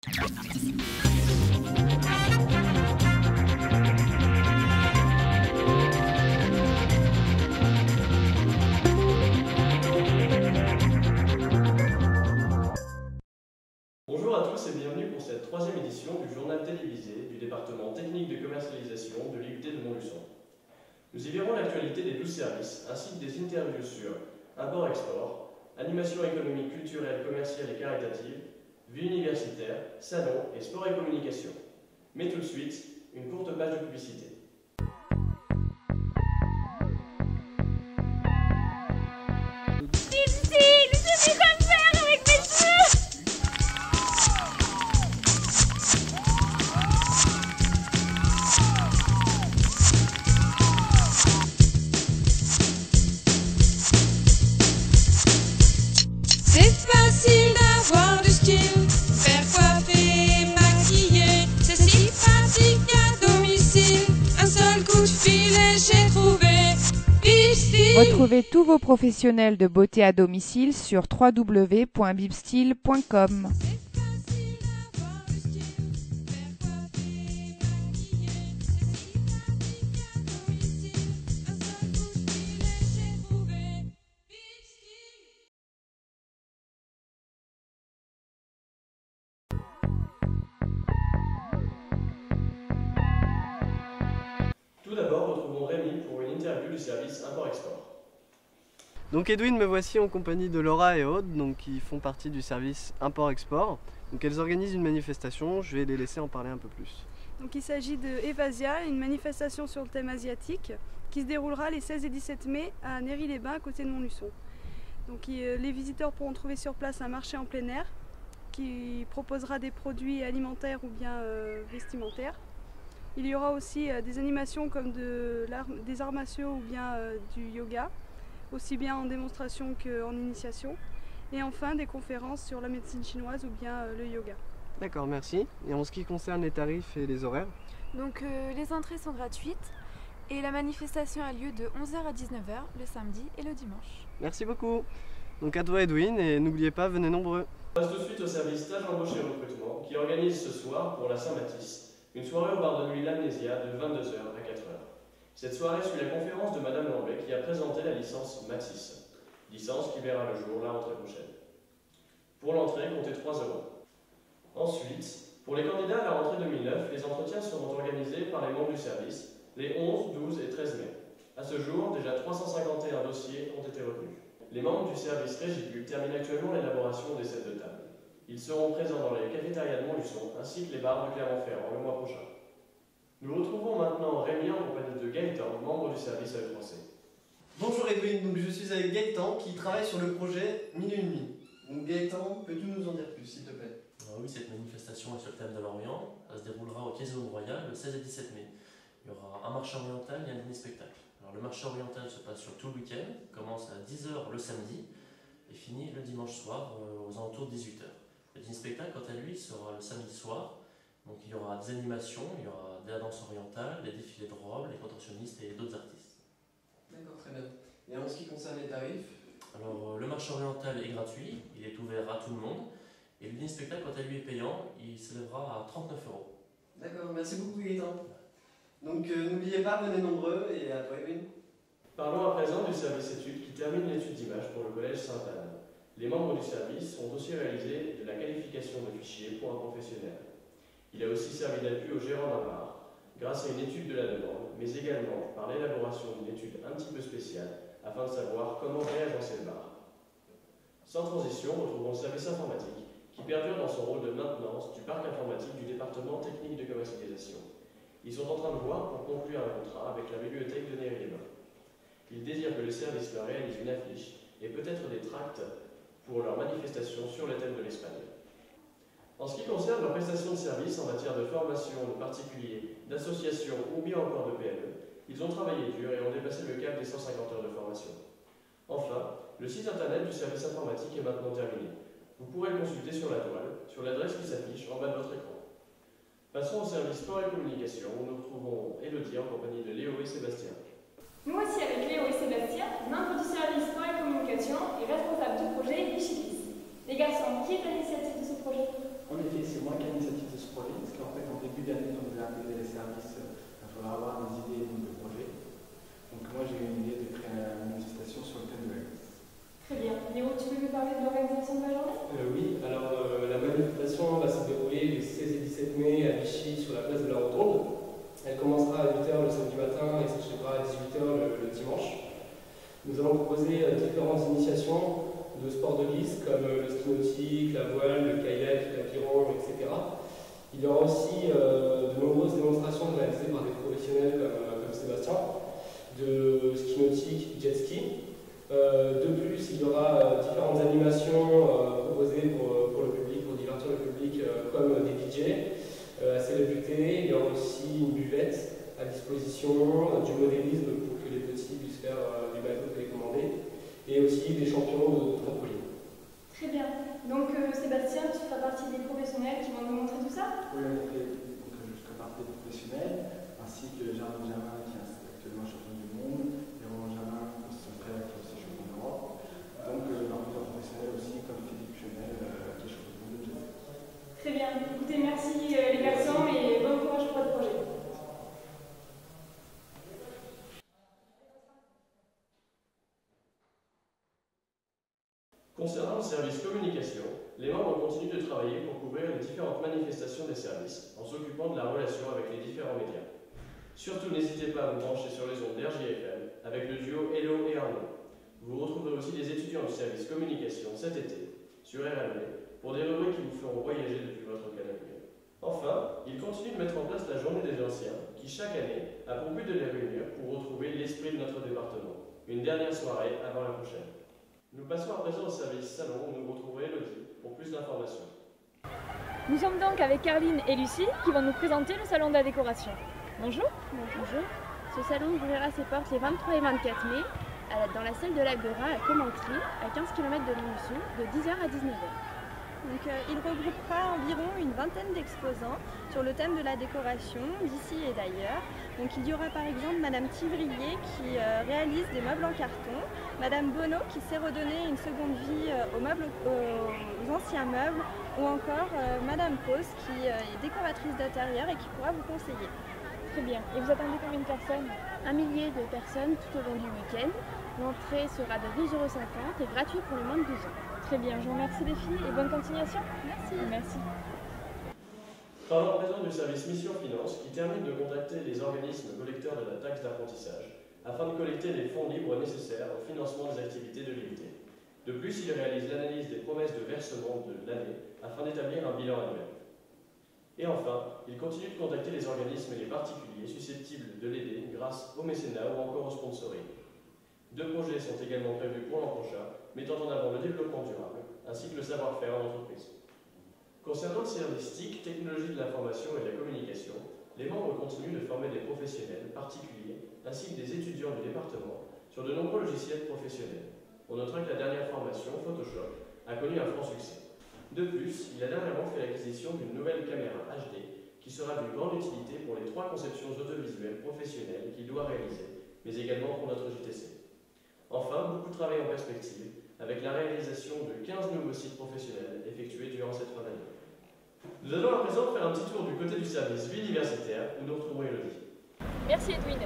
Bonjour à tous et bienvenue pour cette troisième édition du journal télévisé du département technique de commercialisation de l'IUT de Montluçon. Nous y verrons l'actualité des 12 services ainsi que des interviews sur import-export, animation économique, culturelle, commerciale et caritative, vie universitaire, salon et sport et communication. Mais tout de suite, une courte page de publicité. Retrouvez tous vos professionnels de beauté à domicile sur www.bibstyle.com. Tout d'abord, retrouvons Rémi pour une interview du service import-export. Donc Edwin, me voici en compagnie de Laura et Aude, donc, qui font partie du service import-export. Donc elles organisent une manifestation, je vais les laisser en parler un peu plus. Donc il s'agit de Evasia, une manifestation sur le thème asiatique qui se déroulera les 16 et 17 mai à Néry-les-Bains, à côté de Montluçon. Donc les visiteurs pourront trouver sur place un marché en plein air qui proposera des produits alimentaires ou bien vestimentaires. Il y aura aussi des animations comme des arts martiaux ou bien du yoga, aussi bien en démonstration qu'en initiation. Et enfin des conférences sur la médecine chinoise ou bien le yoga. D'accord, merci. Et en ce qui concerne les tarifs et les horaires? Donc les entrées sont gratuites et la manifestation a lieu de 11h à 19h le samedi et le dimanche. Merci beaucoup. Donc à toi Edwin, et n'oubliez pas, venez nombreux. On passe tout de suite au service stage embauche et recrutement qui organise ce soir pour la Saint-Mathis une soirée au bar de nuit L'Amnésia de 22h à 4h. Cette soirée suit la conférence de Madame Lambet qui a présenté la licence Mathis, licence qui verra le jour la rentrée prochaine. Pour l'entrée, comptez 3 €. Ensuite, pour les candidats à la rentrée 2009, les entretiens seront organisés par les membres du service les 11, 12 et 13 mai. À ce jour, déjà 351 dossiers ont été retenus. Les membres du service Régibus terminent actuellement l'élaboration des sets de table. Ils seront présents dans les cafétérias de Montluçon ainsi que les bars de Clermont-Ferrand le mois prochain. Nous retrouvons maintenant Rémi en compagnie de Gaëtan, membre du service AE3C. Bonjour Edwin, donc je suis avec Gaëtan qui travaille sur le projet 1001 nuits. Donc Gaëtan, peux-tu nous en dire plus s'il te plaît? Oui, cette manifestation est sur le thème de l'Orient. Elle se déroulera au Quai-Zone Royal le 16 et 17 mai. Il y aura un marché oriental et un dîner-spectacle. Alors le marché oriental se passe sur tout le week-end, commence à 10h le samedi et finit le dimanche soir aux alentours de 18h. Le dîner-spectacle, quant à lui, sera le samedi soir. Donc il y aura des animations, il y aura de la danse orientale, des défilés de robes, les contorsionnistes et d'autres artistes. D'accord, très bien. Et en ce qui concerne les tarifs? Alors le marché oriental est gratuit, il est ouvert à tout le monde. Et le dîner-spectacle, quant à lui, est payant, il s'élèvera à 39 €. D'accord, merci beaucoup Gaëtan. Donc n'oubliez pas, venez nombreux et à toi Edwin. Parlons à présent du service études qui termine l'étude d'image pour le collège Sainte-Anne. Les membres du service ont aussi réalisé de la qualification de fichiers pour un professionnel. Il a aussi servi d'appui au gérant d'un bar, grâce à une étude de la demande, mais également par l'élaboration d'une étude un petit peu spéciale afin de savoir comment réagencer le bar. Sans transition, retrouvons le service informatique qui perdure dans son rôle de maintenance du parc informatique du département technique de commercialisation. Ils sont en train de voir pour conclure un contrat avec la bibliothèque de Néry-les-Bains. Ils désirent que le service leur réalise une affiche et peut-être des tracts pour leur manifestation sur le thème de l'Espagne. En ce qui concerne leur prestation de service en matière de formation de particuliers, d'associations ou bien encore de PME, ils ont travaillé dur et ont dépassé le cap des 150 heures de formation. Enfin, le site internet du service informatique est maintenant terminé. Vous pourrez le consulter sur la toile, sur l'adresse qui s'affiche en bas de votre écran. Passons au service sport et communication où nous retrouvons Élodie en compagnie de Léo et Sébastien. Nous voici avec Léo et Sébastien, membres du service sport et communication et responsables du projet Bichiclis. Les garçons, qui est à l'initiative de ce projet? En effet, c'est moi qui ai intégrer les services, il faudra avoir des idées de projets. Donc moi j'ai eu une idée de créer une manifestation sur le thème de la glisse. Très bien. Léo, tu peux nous parler de l'organisation de la journée? Oui, alors la manifestation va se dérouler les 16 et 17 mai à Vichy sur la place de la Rotonde. Elle commencera à 8h le samedi matin et s'achèvera à 18h le dimanche. Nous allons proposer différentes initiations de sports de glisse comme le ski nautique, la voile, le kayak, l'aviron, etc. Il y aura aussi de nombreuses démonstrations réalisées par des professionnels comme Sébastien, de ski nautique, jet ski. De plus, il y aura différentes animations proposées pour le public, pour divertir le public, comme des DJ à célébrité. Il y aura aussi une buvette à disposition, du modélisme pour que les petits puissent faire du bateau télécommandé, et aussi des champions de trampoline. Très bien. Donc Sébastien, tu feras partie des professionnels qui vont nous montrer tout ça? Oui, je ferai partie des professionnels, ainsi que Germain qui est actuellement champion du monde, et Roland Germain qui sont prêts à être champion d'Europe. Donc plusieurs professionnels aussi comme Philippe Chenel qui est champion du monde de jet. Très bien. Écoutez, merci les garçons et bon courage pour votre projet. Concernant le service communication, les membres continuent de travailler pour couvrir les différentes manifestations des services en s'occupant de la relation avec les différents médias. Surtout, n'hésitez pas à vous brancher sur les ondes d'RJFM avec le duo Hello et Arnaud. Vous retrouverez aussi des étudiants du service communication cet été sur RMD pour des rubriques qui vous feront voyager depuis votre canapé. Enfin, ils continuent de mettre en place la journée des anciens qui, chaque année, a pour but de les réunir pour retrouver l'esprit de notre département. Une dernière soirée avant la prochaine. Nous passons à présent au service salon où nous retrouverons Elodie pour plus d'informations. Nous sommes donc avec Caroline et Lucie qui vont nous présenter le salon de la décoration. Bonjour. Bonjour. Ce salon ouvrira ses portes les 23 et 24 mai dans la salle de l'Agora à Commentry, à 15 km de Montluçon, de 10h à 19h. Donc, il regroupera environ une vingtaine d'exposants sur le thème de la décoration d'ici et d'ailleurs. Donc, il y aura par exemple Madame Tivrier qui réalise des meubles en carton, Madame Bonneau qui sait redonner une seconde vie aux anciens meubles, ou encore Madame Pose qui est décoratrice d'intérieur et qui pourra vous conseiller. Très bien. Et vous attendez combien de personnes? 1 millier de personnes tout au long du week-end. L'entrée sera de 12,50 € et gratuite pour les moins de 12 ans. Très bien, je vous remercie les filles et bonne continuation. Merci. Merci. Parlons à présent du service Mission Finance qui termine de contacter les organismes collecteurs de la taxe d'apprentissage afin de collecter les fonds libres nécessaires au financement des activités de l'IUT. De plus, il réalise l'analyse des promesses de versement de l'année afin d'établir un bilan annuel. Et enfin, il continue de contacter les organismes et les particuliers susceptibles de l'aider grâce au mécénat ou encore au sponsoring. 2 projets sont également prévus pour l'an prochain, mettant en avant le développement durable, ainsi que le savoir-faire en entreprise. Concernant le service TIC, technologie de l'information et de la communication, les membres continuent de former des professionnels, particuliers, ainsi que des étudiants du département, sur de nombreux logiciels professionnels. On notera que la dernière formation, Photoshop, a connu un franc succès. De plus, il a dernièrement fait l'acquisition d'une nouvelle caméra HD, qui sera d'une grande utilité pour les 3 conceptions audiovisuelles professionnelles qu'il doit réaliser, mais également pour notre JTC. Enfin, beaucoup de travail en perspective, avec la réalisation de 15 nouveaux sites professionnels effectués durant cette fin d'année. Nous allons à présent faire un petit tour du côté du service vie universitaire, où nous retrouverons Elodie. Merci Edwin.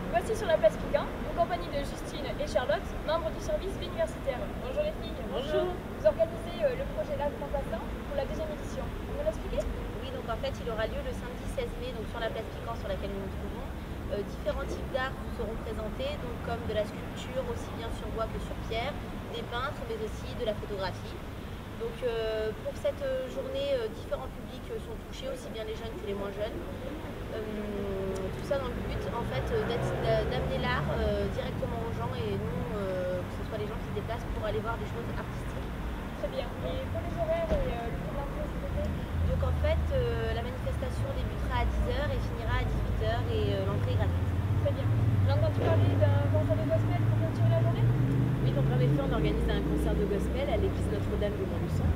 Voici sur la place Piquin, en compagnie de Justine et Charlotte, membres du service vie universitaire. Bonjour les filles. Bonjour. Vous organisez le projet L'Arc Remplaçant pour la 2e édition. Vous me l'expliquez? Oui, donc en fait, il aura lieu le samedi 16 mai, donc sur la place Piquant sur laquelle nous nous trouvons. Différents types d'arts seront présentés, donc comme de la sculpture aussi bien sur bois que sur pierre, des peintres, mais aussi de la photographie. Donc pour cette journée, différents publics sont touchés, aussi bien les jeunes que les moins jeunes. Tout ça dans le but en fait d'amener l'art directement aux gens et non que ce soit les gens qui se déplacent pour aller voir des choses artistiques. Très bien. Et pour les horaires et le cours d'entrée, s'il vous plaît? Donc en fait, la manifestation débutera à 10h et finira à 18h et l'entrée est gratuite. Très bien. J'ai entendu parler d'un concert de gospel pour clôturer la journée? Oui, donc en effet, on organise un concert de gospel à l'église Notre-Dame de Montluçon.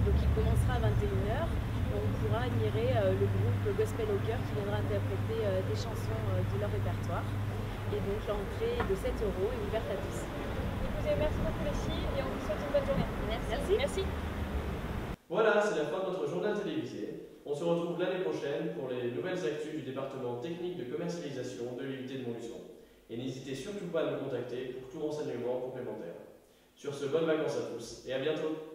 Donc il commencera à 21h. On pourra admirer le groupe Gospel au cœur qui viendra interpréter des chansons de leur répertoire. Et donc l'entrée de 7 € est ouverte à tous. Écoutez, merci beaucoup les filles et on vous souhaite une bonne journée. Merci. Merci. Voilà, c'est la fin de notre journal télévisé. On se retrouve l'année prochaine pour les nouvelles actus du département technique de commercialisation de l'UIT de Montluçon. Et n'hésitez surtout pas à nous contacter pour tout renseignement complémentaire. Sur ce, bonnes vacances à tous et à bientôt!